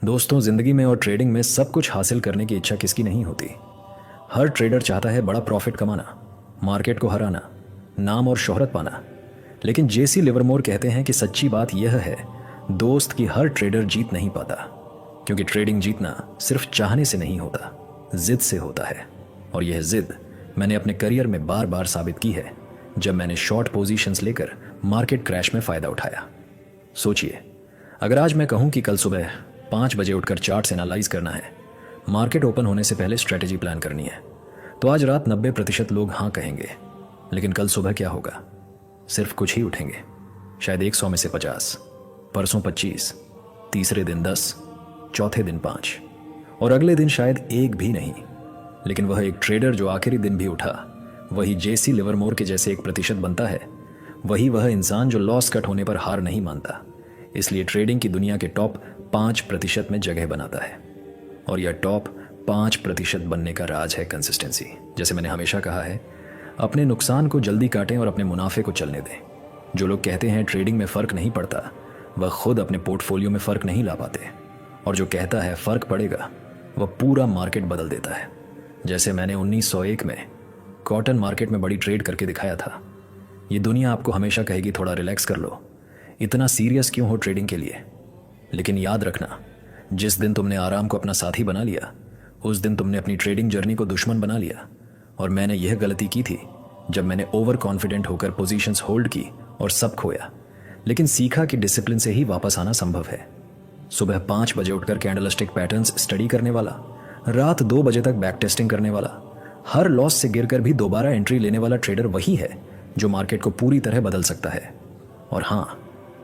दोस्तों, ज़िंदगी में और ट्रेडिंग में सब कुछ हासिल करने की इच्छा किसकी नहीं होती। हर ट्रेडर चाहता है बड़ा प्रॉफिट कमाना, मार्केट को हराना, नाम और शोहरत पाना। लेकिन जेसी लिवरमोर कहते हैं कि सच्ची बात यह है दोस्त कि हर ट्रेडर जीत नहीं पाता, क्योंकि ट्रेडिंग जीतना सिर्फ चाहने से नहीं होता, जिद से होता है। और यह जिद मैंने अपने करियर में बार बार साबित की है, जब मैंने शॉर्ट पोजीशंस लेकर मार्केट क्रैश में फ़ायदा उठाया। सोचिए, अगर आज मैं कहूं कि कल सुबह 5 बजे उठकर चार्ट्स एनालाइज करना है, मार्केट ओपन होने से पहले स्ट्रेटेजी प्लान करनी है, तो आज रात 90% लोग हाँ कहेंगे। लेकिन कल सुबह क्या होगा? सिर्फ कुछ ही उठेंगे, शायद 100 में से 50, परसों 25, तीसरे दिन 10, चौथे दिन 5 और अगले दिन शायद एक भी नहीं। लेकिन वह एक ट्रेडर जो आखिरी दिन भी उठा, वही जेसी लिवरमोर के जैसे 1% बनता है। वही वह इंसान जो लॉस कट होने पर हार नहीं मानता, इसलिए ट्रेडिंग की दुनिया के टॉप 5% में जगह बनाता है। और यह टॉप 5% बनने का राज है कंसिस्टेंसी। जैसे मैंने हमेशा कहा है, अपने नुकसान को जल्दी काटें और अपने मुनाफे को चलने दें। जो लोग कहते हैं ट्रेडिंग में फ़र्क नहीं पड़ता, वह खुद अपने पोर्टफोलियो में फ़र्क नहीं ला पाते। और जो कहता है फ़र्क पड़ेगा, वह पूरा मार्केट बदल देता है। जैसे मैंने 1901 में कॉटन मार्केट में बड़ी ट्रेड करके दिखाया था। ये दुनिया आपको हमेशा कहेगी थोड़ा रिलैक्स कर लो, इतना सीरियस क्यों हो ट्रेडिंग के लिए। लेकिन याद रखना, जिस दिन तुमने आराम को अपना साथी बना लिया, उस दिन तुमने अपनी ट्रेडिंग जर्नी को दुश्मन बना लिया। और मैंने यह गलती की थी जब मैंने ओवर कॉन्फिडेंट होकर पोजीशंस होल्ड की और सब खोया। लेकिन सीखा कि डिसिप्लिन से ही वापस आना संभव है। सुबह 5 बजे उठकर कैंडलस्टिक पैटर्न्स स्टडी करने वाला, रात 2 बजे तक बैक टेस्टिंग करने वाला, हर लॉस से गिरकर भी दोबारा एंट्री लेने वाला ट्रेडर वही है जो मार्केट को पूरी तरह बदल सकता है। और हाँ,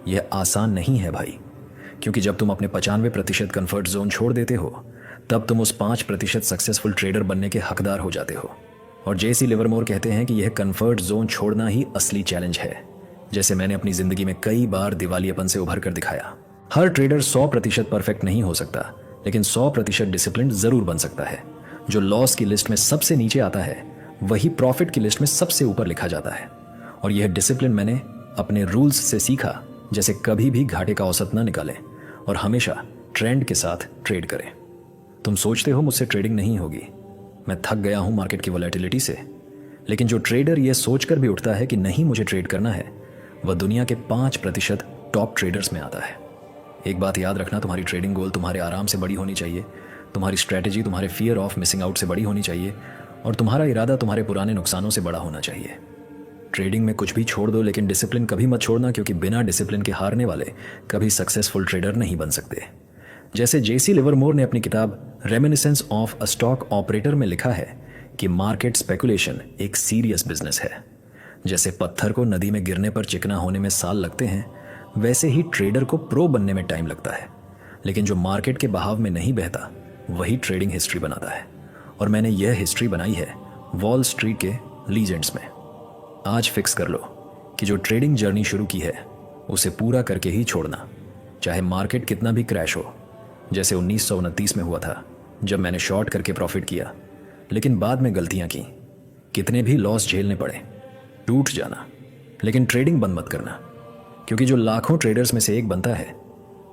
यह आसान नहीं है भाई, क्योंकि जब तुम अपने 95% कंफर्ट जोन छोड़ देते हो, तब तुम उस 5% सक्सेसफुल ट्रेडर बनने के हकदार हो जाते हो। और जेसी लिवरमोर कहते हैं कि यह कंफर्ट जोन छोड़ना ही असली चैलेंज है, जैसे मैंने अपनी जिंदगी में कई बार दिवालियापन से उभर कर दिखाया। हर ट्रेडर 100% परफेक्ट नहीं हो सकता, लेकिन 100% डिसिप्लिन जरूर बन सकता है। जो लॉस की लिस्ट में सबसे नीचे आता है, वही प्रॉफिट की लिस्ट में सबसे ऊपर लिखा जाता है। और यह डिसिप्लिन मैंने अपने रूल्स से सीखा, जैसे कभी भी घाटे का औसत न निकालें और हमेशा ट्रेंड के साथ ट्रेड करें। तुम सोचते हो मुझसे ट्रेडिंग नहीं होगी, मैं थक गया हूं मार्केट की वोलेटिलिटी से। लेकिन जो ट्रेडर यह सोचकर भी उठता है कि नहीं मुझे ट्रेड करना है, वह दुनिया के 5% टॉप ट्रेडर्स में आता है। एक बात याद रखना, तुम्हारी ट्रेडिंग गोल तुम्हारे आराम से बड़ी होनी चाहिए, तुम्हारी स्ट्रैटेजी तुम्हारे फियर ऑफ मिसिंग आउट से बड़ी होनी चाहिए, और तुम्हारा इरादा तुम्हारे पुराने नुकसानों से बड़ा होना चाहिए। ट्रेडिंग में कुछ भी छोड़ दो, लेकिन डिसिप्लिन कभी मत छोड़ना, क्योंकि बिना डिसिप्लिन के हारने वाले कभी सक्सेसफुल ट्रेडर नहीं बन सकते। जैसे जेसी लिवरमोर ने अपनी किताब reminiscence of a stock operator में लिखा है कि मार्केट स्पेकुलेशन एक सीरियस बिजनेस है। जैसे पत्थर को नदी में गिरने पर चिकना होने में साल लगते हैं, वैसे ही ट्रेडर को प्रो बनने में टाइम लगता है। लेकिन जो मार्केट के बहाव में नहीं बहता, वही ट्रेडिंग हिस्ट्री बनाता है। और मैंने यह हिस्ट्री बनाई है वॉल स्ट्रीट के लीजेंड्स में। आज फिक्स कर लो कि जो ट्रेडिंग जर्नी शुरू की है, उसे पूरा करके ही छोड़ना, चाहे मार्केट कितना भी क्रैश हो। जैसे 1929 में हुआ था, जब मैंने शॉर्ट करके प्रॉफिट किया, लेकिन बाद में गलतियां की, कितने भी लॉस झेलने पड़े, टूट जाना। लेकिन ट्रेडिंग बंद मत करना, क्योंकि जो लाखों ट्रेडर्स में से एक बनता है,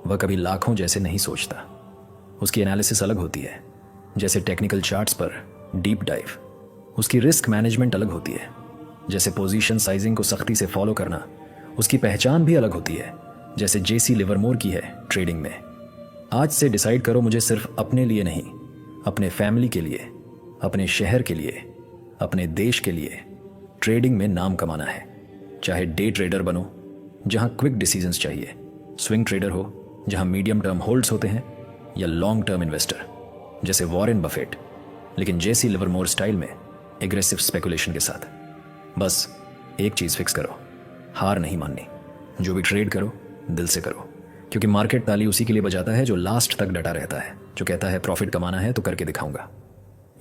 वह कभी लाखों जैसे नहीं सोचता। उसकी एनालिसिस अलग होती है, जैसे टेक्निकल चार्ट्स पर डीप डाइव। उसकी रिस्क मैनेजमेंट अलग होती है, जैसे पोजीशन साइजिंग को सख्ती से फॉलो करना। उसकी पहचान भी अलग होती है, जैसे जेसी लिवरमोर की है ट्रेडिंग में। आज से डिसाइड करो, मुझे सिर्फ अपने लिए नहीं, अपने फैमिली के लिए, अपने शहर के लिए, अपने देश के लिए ट्रेडिंग में नाम कमाना है। चाहे डे ट्रेडर बनो, जहां क्विक डिसीजंस चाहिए, स्विंग ट्रेडर हो, जहां मीडियम टर्म होल्ड्स होते हैं, या लॉन्ग टर्म इन्वेस्टर जैसे वॉरेन बफेट, लेकिन जेसी लिवरमोर स्टाइल में एग्रेसिव स्पेकुलेशन के साथ। बस एक चीज़ फिक्स करो, हार नहीं माननी। जो भी ट्रेड करो, दिल से करो, क्योंकि मार्केट ताली उसी के लिए बजाता है जो लास्ट तक डटा रहता है, जो कहता है प्रॉफिट कमाना है तो करके दिखाऊंगा।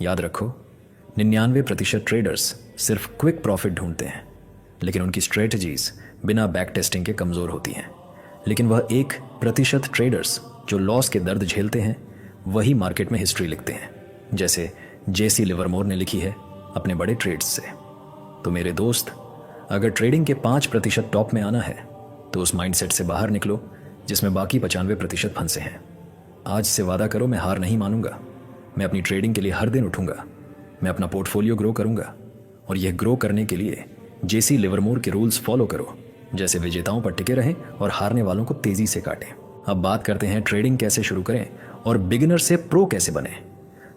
याद रखो, 99% ट्रेडर्स सिर्फ क्विक प्रॉफिट ढूंढते हैं, लेकिन उनकी स्ट्रेटजीज बिना बैक टेस्टिंग के कमज़ोर होती हैं। लेकिन वह 1% ट्रेडर्स जो लॉस के दर्द झेलते हैं, वही मार्केट में हिस्ट्री लिखते हैं, जैसे जेसी लिवरमोर ने लिखी है अपने बड़े ट्रेड्स से। तो मेरे दोस्त, अगर ट्रेडिंग के 5% टॉप में आना है, तो उस माइंडसेट से बाहर निकलो जिसमें बाकी 95% फंसे हैं। आज से वादा करो, मैं हार नहीं मानूंगा। मैं अपनी ट्रेडिंग के लिए हर दिन उठूंगा। मैं अपना पोर्टफोलियो ग्रो करूंगा। और यह ग्रो करने के लिए जेसी लिवरमोर के रूल्स फॉलो करो, जैसे विजेताओं पर टिके रहें और हारने वालों को तेजी से काटें। अब बात करते हैं ट्रेडिंग कैसे शुरू करें और बिगिनर से प्रो कैसे बने।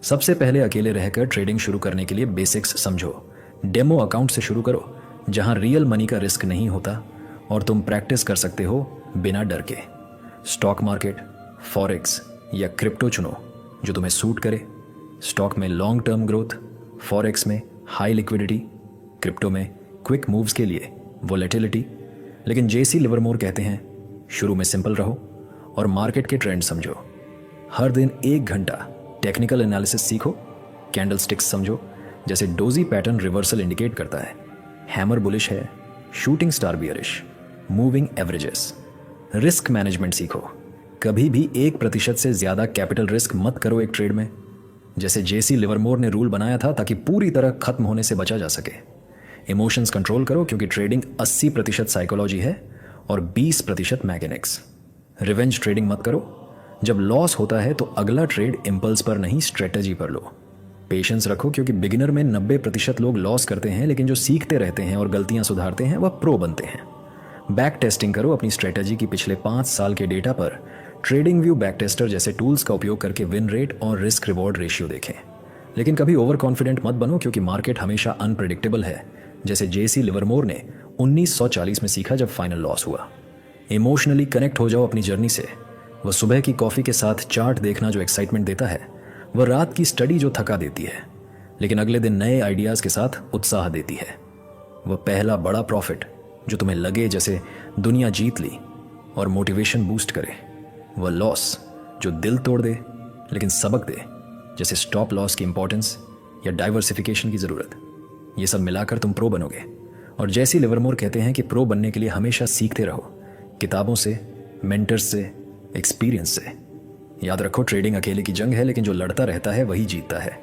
सबसे पहले अकेले रहकर ट्रेडिंग शुरू करने के लिए बेसिक्स समझो। डेमो अकाउंट से शुरू करो, जहां रियल मनी का रिस्क नहीं होता और तुम प्रैक्टिस कर सकते हो बिना डर के। स्टॉक मार्केट, फॉरेक्स या क्रिप्टो चुनो जो तुम्हें सूट करे। स्टॉक में लॉन्ग टर्म ग्रोथ, फॉरेक्स में हाई लिक्विडिटी, क्रिप्टो में क्विक मूव्स के लिए वोलेटिलिटी। लेकिन जेसी लिवरमोर कहते हैं शुरू में सिंपल रहो और मार्केट के ट्रेंड समझो। हर दिन 1 घंटा टेक्निकल एनालिसिस सीखो। कैंडल स्टिक्स समझो, जैसे डोजी पैटर्न रिवर्सल इंडिकेट करता है, हैमर बुलिश है, shooting star bearish, moving averages. Risk management सीखो, कभी भी 1% से ज़्यादा कैपिटल रिस्क मत करो एक ट्रेड में, जैसे जेसी लिवरमोर ने रूल बनाया था ताकि पूरी तरह खत्म होने से बचा जा सके। इमोशंस कंट्रोल करो, क्योंकि ट्रेडिंग 80% साइकोलॉजी है और 20% मैकेनिक्स। रिवेंज ट्रेडिंग मत करो। जब लॉस होता है तो अगला ट्रेड इम्पल्स पर नहीं, स्ट्रेटजी पर लो। पेशेंस रखो, क्योंकि बिगिनर में 90% लोग लॉस करते हैं, लेकिन जो सीखते रहते हैं और गलतियां सुधारते हैं वह प्रो बनते हैं। बैक टेस्टिंग करो अपनी स्ट्रेटजी की पिछले 5 साल के डेटा पर। ट्रेडिंग व्यू बैक टेस्टर जैसे टूल्स का उपयोग करके विन रेट और रिस्क रिवॉर्ड रेशियो देखें। लेकिन कभी ओवर कॉन्फिडेंट मत बनो, क्योंकि मार्केट हमेशा अनप्रेडिक्टेबल है, जैसे जेसी लिवरमोर ने 1940 में सीखा जब फाइनल लॉस हुआ। इमोशनली कनेक्ट हो जाओ अपनी जर्नी से। वह सुबह की कॉफ़ी के साथ चार्ट देखना जो एक्साइटमेंट देता है, वह रात की स्टडी जो थका देती है, लेकिन अगले दिन नए आइडियाज़ के साथ उत्साह देती है। वह पहला बड़ा प्रॉफिट जो तुम्हें लगे जैसे दुनिया जीत ली और मोटिवेशन बूस्ट करे। वह लॉस जो दिल तोड़ दे लेकिन सबक दे, जैसे स्टॉप लॉस की इंपॉर्टेंस या डाइवर्सिफिकेशन की ज़रूरत। ये सब मिलाकर तुम प्रो बनोगे। और जेसी लिवरमोर कहते हैं कि प्रो बनने के लिए हमेशा सीखते रहो, किताबों से, मेंटर्स से, एक्सपीरियंस से। याद रखो, ट्रेडिंग अकेले की जंग है, लेकिन जो लड़ता रहता है वही जीतता है।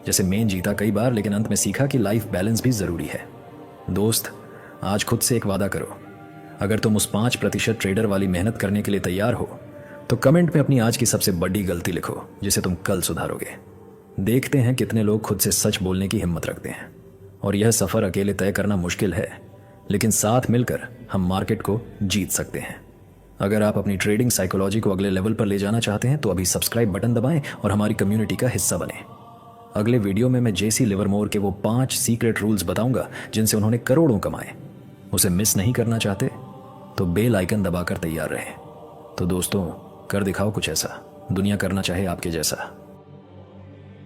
जैसे मेन जीता कई बार, लेकिन अंत में सीखा कि लाइफ बैलेंस भी ज़रूरी है। दोस्त, आज खुद से एक वादा करो। अगर तुम उस 5% ट्रेडर वाली मेहनत करने के लिए तैयार हो तो कमेंट में अपनी आज की सबसे बड़ी गलती लिखो, जिसे तुम कल सुधारोगे। देखते हैं कितने लोग खुद से सच बोलने की हिम्मत रखते हैं। और यह सफ़र अकेले तय करना मुश्किल है, लेकिन साथ मिलकर हम मार्केट को जीत सकते हैं। अगर आप अपनी ट्रेडिंग साइकोलॉजी को अगले लेवल पर ले जाना चाहते हैं तो अभी सब्सक्राइब बटन दबाएं और हमारी कम्युनिटी का हिस्सा बनें। अगले वीडियो में मैं जेसी लिवरमोर के वो 5 सीक्रेट रूल्स बताऊंगा जिनसे उन्होंने करोड़ों कमाए। उसे मिस नहीं करना चाहते तो बेल आइकन दबाकर तैयार रहें। तो दोस्तों, कर दिखाओ कुछ ऐसा दुनिया करना चाहे आपके जैसा।